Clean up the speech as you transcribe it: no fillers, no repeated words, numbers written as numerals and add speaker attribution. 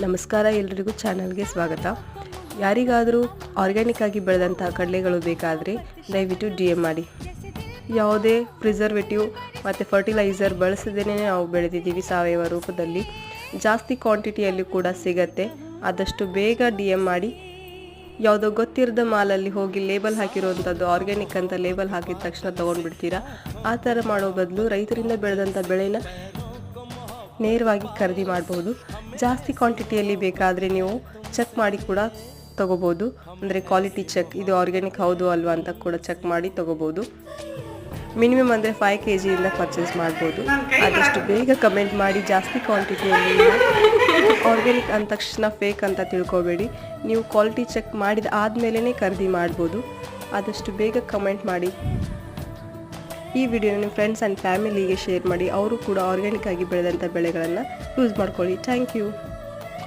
Speaker 1: ನಮಸ್ಕಾರ, ಎಲ್ಲರಿಗೂ ಚಾನಲ್ಗೆ ಸ್ವಾಗತ. ಯಾರಿಗಾದರೂ ಆರ್ಗ್ಯಾನಿಕ್ ಆಗಿ ಬೆಳೆದಂತಹ ಕಡಲೆಗಳು ಬೇಕಾದರೆ ದಯವಿಟ್ಟು DM ಮಾಡಿ. ಯಾವುದೇ ಪ್ರಿಸರ್ವೇಟಿವ್ ಮತ್ತು ಫರ್ಟಿಲೈಸರ್ ಬಳಸದೇನೆ ನಾವು ಬೆಳೆದಿದ್ದೀವಿ ಸಾವಯವ ರೂಪದಲ್ಲಿ. ಜಾಸ್ತಿ ಕ್ವಾಂಟಿಟಿಯಲ್ಲಿ ಕೂಡ ಸಿಗತ್ತೆ. ಆದಷ್ಟು ಬೇಗ DM ಮಾಡಿ. ಯಾವುದೋ ಗೊತ್ತಿರದ ಮಾಲಲ್ಲಿ ಹೋಗಿ ಲೇಬಲ್ ಹಾಕಿರುವಂಥದ್ದು ಆರ್ಗ್ಯಾನಿಕ್ ಅಂತ ಲೇಬಲ್ ಹಾಕಿದ ತಕ್ಷಣ ತೊಗೊಂಡ್ಬಿಡ್ತೀರಾ. ಆ ಥರ ಮಾಡೋ ಬದಲು ರೈತರಿಂದ ಬೆಳೆದಂಥ ಬೆಳೆನ ನೇರವಾಗಿ ಖರೀದಿ ಮಾಡಬಹುದು. ಜಾಸ್ತಿ ಕ್ವಾಂಟಿಟಿಯಲ್ಲಿ ಬೇಕಾದರೆ ನೀವು ಚೆಕ್ ಮಾಡಿ ಕೂಡ ತೊಗೋಬೋದು. ಅಂದರೆ ಕ್ವಾಲಿಟಿ ಚೆಕ್, ಇದು ಆರ್ಗ್ಯಾನಿಕ್ ಹೌದು ಅಲ್ವಾ ಅಂತ ಕೂಡ ಚೆಕ್ ಮಾಡಿ ತೊಗೋಬೋದು. ಮಿನಿಮಮ್ ಅಂದರೆ 5 kg ಪರ್ಚೇಸ್ ಮಾಡ್ಬೋದು. ಆದಷ್ಟು ಬೇಗ ಕಮೆಂಟ್ ಮಾಡಿ. ಜಾಸ್ತಿ ಕ್ವಾಂಟಿಟಿಯಲ್ಲಿ ಆರ್ಗ್ಯಾನಿಕ್ ಅಂದ ತಕ್ಷಣ ಫೇಕ್ ಅಂತ ತಿಳ್ಕೊಬೇಡಿ. ನೀವು ಕ್ವಾಲಿಟಿ ಚೆಕ್ ಮಾಡಿದ ಆದಮೇಲೆ ಖರೀದಿ ಮಾಡ್ಬೋದು. ಆದಷ್ಟು ಬೇಗ ಕಮೆಂಟ್ ಮಾಡಿ. ಈ ವಿಡಿಯೋನ ನಿಮ್ಮ ಫ್ರೆಂಡ್ಸ್ ಆ್ಯಂಡ್ ಫ್ಯಾಮಿಲಿಗೆ ಶೇರ್ ಮಾಡಿ. ಅವರು ಕೂಡ ಆರ್ಗ್ಯಾನಿಕ್ ಆಗಿ ಬೆಳೆದಂಥ ಬೆಳೆಗಳನ್ನು ಯೂಸ್ ಮಾಡ್ಕೊಳ್ಳಿ. Thank you.